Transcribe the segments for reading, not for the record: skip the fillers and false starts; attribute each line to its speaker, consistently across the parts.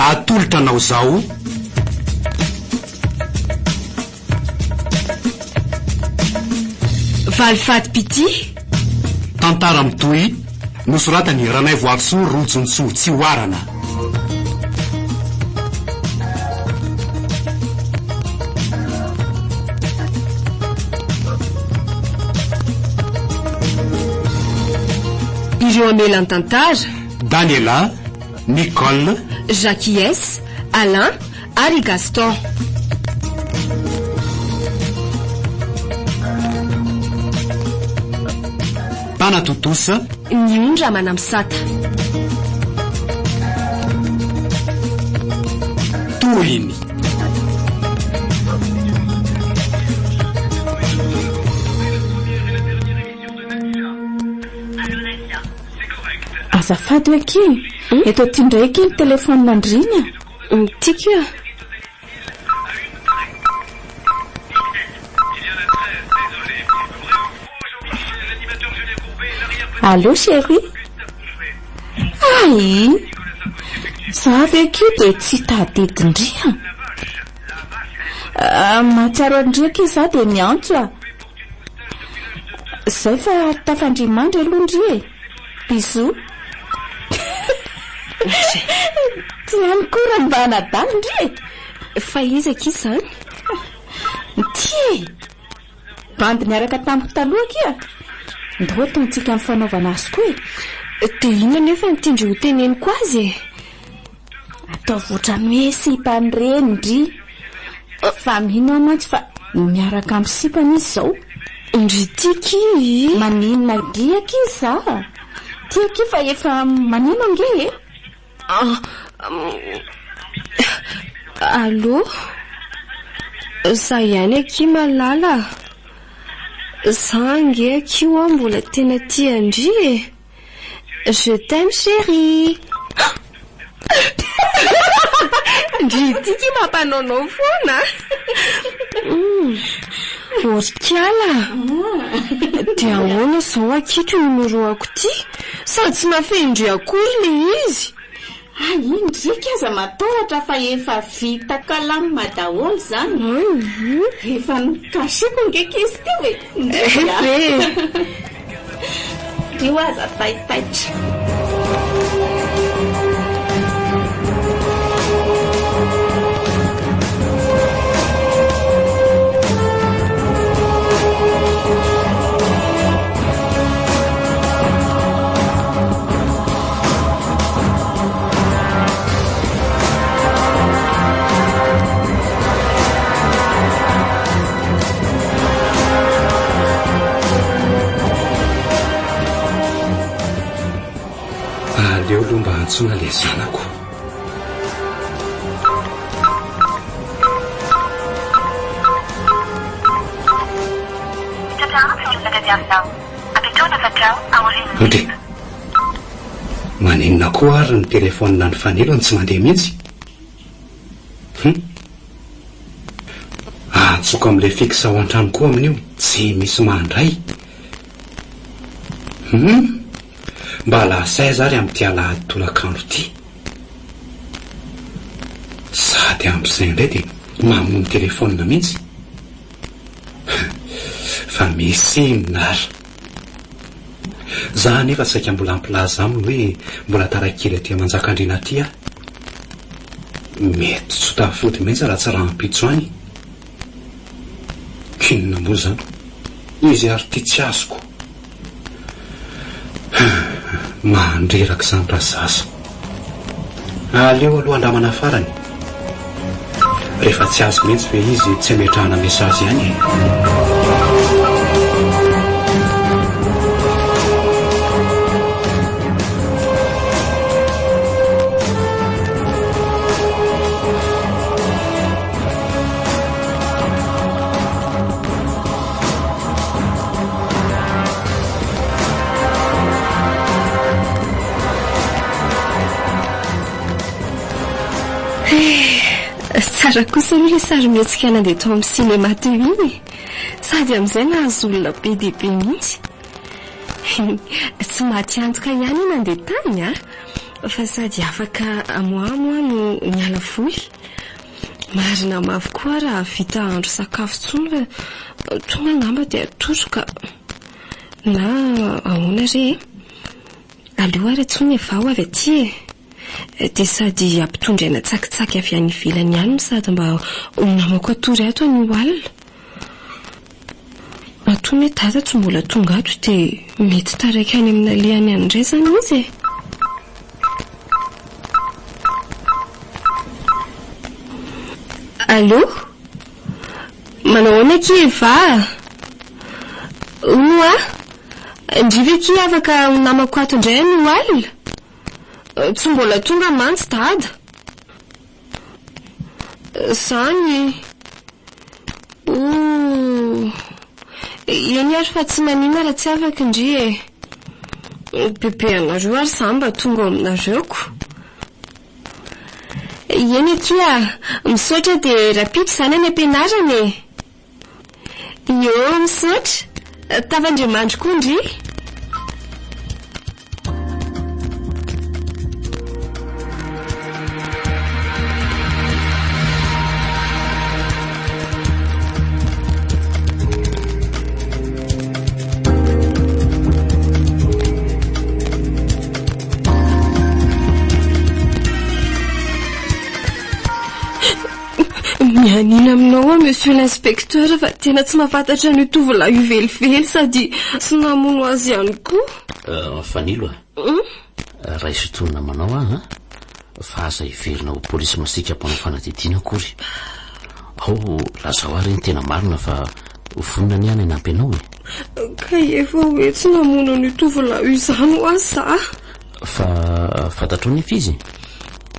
Speaker 1: atolotranao zao
Speaker 2: Valifaty pity
Speaker 1: tantara mitoy nosoratany ranay voakisoa rojonysoa tsy hoarana
Speaker 2: ireo amelany tantara
Speaker 1: Daniela, Nicole,
Speaker 2: Jacques, Alain ary Gaston.
Speaker 1: Panatotosa
Speaker 2: ny ondra manamsata
Speaker 1: tohiny
Speaker 3: azafady aky eto ty ndraiky ny telefony nandrinya
Speaker 2: tika
Speaker 3: Allô chérie? Ai, zavy aky de tsy tadidi ndria. Mahatsiaro andriaky za de miantso a. Zay fa tafandrimandry aloha ndri e. Bisous. Tsy amkora mba anadalo ndri e.
Speaker 2: Fa izy aky zany?
Speaker 3: Ty bandy miaraka tamiko taloha kia. Ndao tontsika mifanaovana azy koa e.
Speaker 2: De inona nefa nitindry ho teneniko azy e?
Speaker 3: Atao votra mesy mpanireny ndry. Fa mino mantsy fa miaraka amin'ny sipana izy zao.
Speaker 2: Ndry tiky
Speaker 3: maninona ndry aky za. Tiky fa efa manino ange e.
Speaker 2: Allô? Za ihany aky malala. Zange aky ho mbola tena tia ndry e. Je t'aime chérie. Ndry tiky mampanonao foana. Oskala. Dia ahoana zao akitro numeroako ty? Sady tsy mafendry akory le izy.
Speaker 3: Indrika aza matahotra fa efa vita kalama daholo zany. Efa nikasiko ngeky izy ty hoe. Io aza taitaitra.
Speaker 1: Aleo aloha mba antsona le zanako. Ode maninona koa ary ny telefonina ny fanelony tsy mandeha mihitsy. Atsoko amin'ilay fixe ao an-trano koa amin'io tsy misy mandray. Mba lasay zary amin'ty alahady tolakandro ty. Sady amin'izay indray de mamono telefonina mihitsy. Fa misy minara. Za nefa saika mbola ampilaza aminy hoe mbola tarakely aty manjakandrina aty aho. Mety tsy tafody mihitsy raha tsy raha ampitso any. Kinona moa zany? Izy ary ty tsy azoko. Mandreraka zany raha zaza. Aleo aloha andramana farany. Rehefa tsy azo mihitsy hoe izy tsy ametrahana mesazy ihany.
Speaker 2: Tsara kosa aloha le sary mihetsika nandeha tao amin'ny cinéma teo iny. Sady amin'izay nahazo olona be dia be mihitsy. Tsy mahaty antoka ihany nandeha tany a. fa sady afaka amoamoa no miala voly marina mafy koa raha vita andro sakafo tsony fa tonga ngamba dia atosoka na ahoana re aleo ary tsony vao avy aty dia sady ampitondraina tsakitsaky avy any ivelany ihany sady mba namako atory ato ny oalina atony dada tsy mbola tonga ato dia mety taraiky any amina lehany andray zany izy Allô? Manao kiva? Oa? Ndrive ki afaka namako ato indray ny oalina? Tsy mbola tonga mantsy dada. Zany. Eny ary fa tsy manina raha tsy afaka indri e. Bebe anareo ary zany mba tonga aminareoko. Eny kia misaotra dia rapito zany any ampianarana e. Io misaotra tavandrimandry koa ndry. Mianina aminao monsieur l'inspecteur fa tena tsy mahafantatra ny tovolahy io velively sady sy namono azy ihany koa.
Speaker 4: Fanilo raha isotonina manao fa aza iverina ho polisy masika mpanao fanadidina akory. Ao lazao ary ny tena marina fa vonina ny any nampianao
Speaker 2: ka efa hoe tsy namono ny tovolahy io izany ho azy za.
Speaker 4: Fa fantatrao ny izy?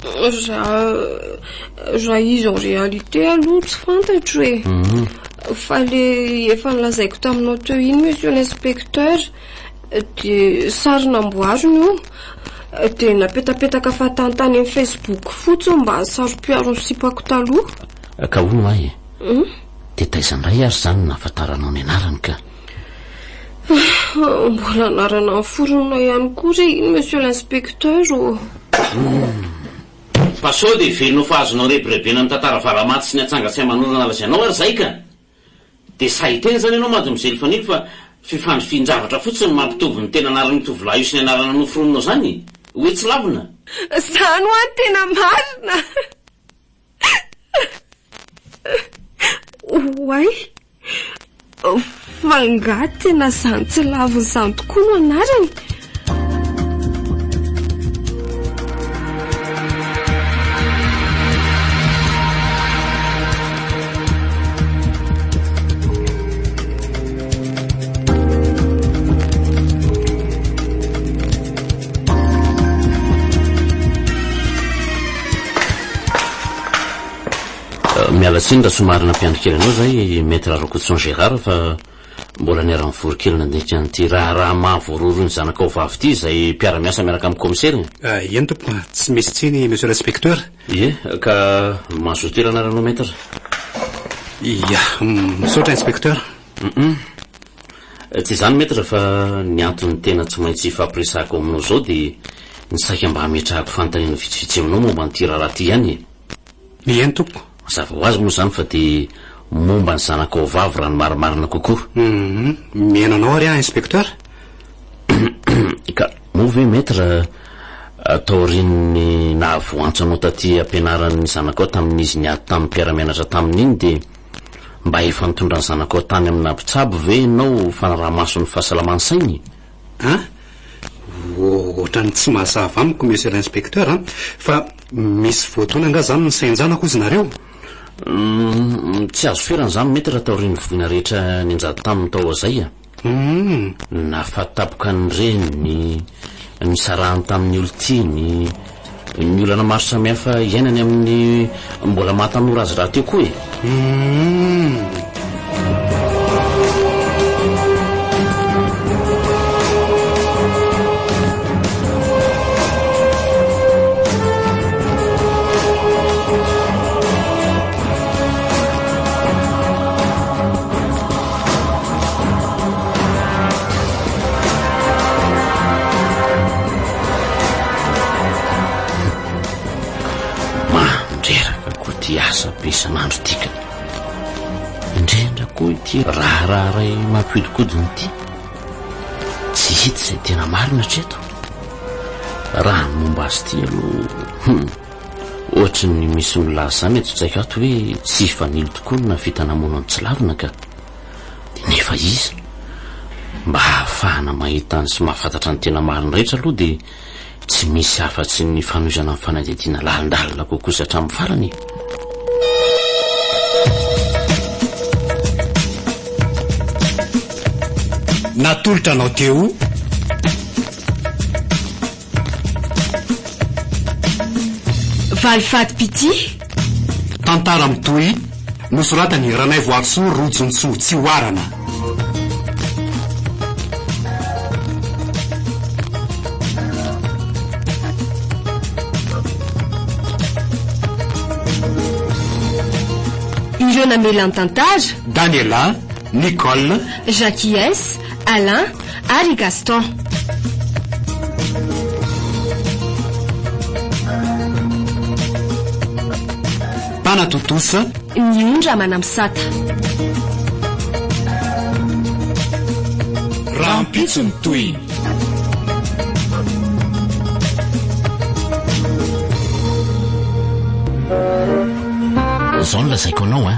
Speaker 2: Raha izy en réalité aloha tsy fantatro e. Fa le efa nolazaiko taminao teo iny monsieur l'inspecteur dia sarinamboariny io dia napetapetaka fahatantany amin'ny Facebook fotsiny mba saro-piaro ny sipako taloha.
Speaker 4: Ka hono ahy dia taizandray ary zany nahafantaranao ny anarany ka
Speaker 2: mbola anarana ny foronina ihany koa re iny monsieur l'inspecteur
Speaker 4: Pasao dia velonao fa azonao rebirebena ny tantara varamaty sy ny atsanga-tsy amanonana lazainao ary zay ka dia sahitena zany ianao mady mizely fanilo fa fifandrifinjavatra fotsiny mampitovy ny tena anaran'ny tovolahy io sy ny anarana noforonina zany hoe tsy lavina
Speaker 2: zany ho any tena marina. Oay fa nga tena zany tsy laviny zany tokoa no anarany.
Speaker 4: Miala tsiny raha somarina mpiandrikely anao zay maître Rakotson Gérard fa mbola niarany vorokely nandika an'ity raha mahavoaroro ny zanakao vavy ity zay mpiara-miasa miaraka amin'ny commissaire.
Speaker 1: Eny tompo tsy misy tsiny monsieur l'inspecteur.
Speaker 4: Ie ka mazoto anaranao maître?
Speaker 1: Ya misaotra inspecteur.
Speaker 4: Tsy zany maître fa ny antony tena tsy maintsy fampiresahako aminao zao dia ny saika mba hametrahako fanontaniana vitsivitsy aminao momba n'ity raharaha ty ihany.
Speaker 1: Eny tompo.
Speaker 4: Mazava ho azy moa zany fa dia momba ny zanakao vavy raha ny marimarina kokoa.
Speaker 1: Miainanao ary inspecteur.
Speaker 4: Ka moa ve maître taorian'ny nahavoantsanao taty ampianaran'ny zanakao tamin'izy niady tamin'ny mpiara-mianatra tamin'iny dia mba efa nitondra ny zanakao tany amina mpitsabo ve ianao fanaraha-mason'ny fahasalamany sainy?
Speaker 1: Ohatrany tsy mahazava amiko monsieur l'inspecteur fa misy fotoana nga zany ny sainjanako izy nareo.
Speaker 4: Tsy azo ferana zany mety raha taorian'ny voina rehetra ninjady taminy tao azay nafatapoka ny reny ny sarahany tamin'ny olo tiany ny olana maro samihafa iainany amin'ny mbola mahatanora azy raha teo koa lasa be isan'andro tika. Indrindra koa ity raharaharay mampihodikodiny ity tsy hita izay tena marina treto. Raha ny momba azy ity aloha ohatry ny misy milaza zany eto tsaika ato hoe tsy fanilo tokoa no navita namonany tsy lavina ka nefa izy mba hahafahana mahita any sy mahafantatra ny tena marina rehetra aloha dia tsy misy afa-tsy ny fanoizana amin'ny fanadihadiana lalindalina kokoa sy hatramin'ny farany.
Speaker 1: natolotra anao teo
Speaker 2: Valifaty Pity
Speaker 1: tantara mitoy nosoratany Ranay Voarisoa Rojonsoa tsy hoarana.
Speaker 2: ireo namela ny tantara
Speaker 1: Daniela, Nicole,
Speaker 2: Jacques, Alain ary Gaston.
Speaker 1: Panatotosa
Speaker 2: Ny ondra manamsata
Speaker 1: rampitso ny toy.
Speaker 4: Zao no lazaiko anao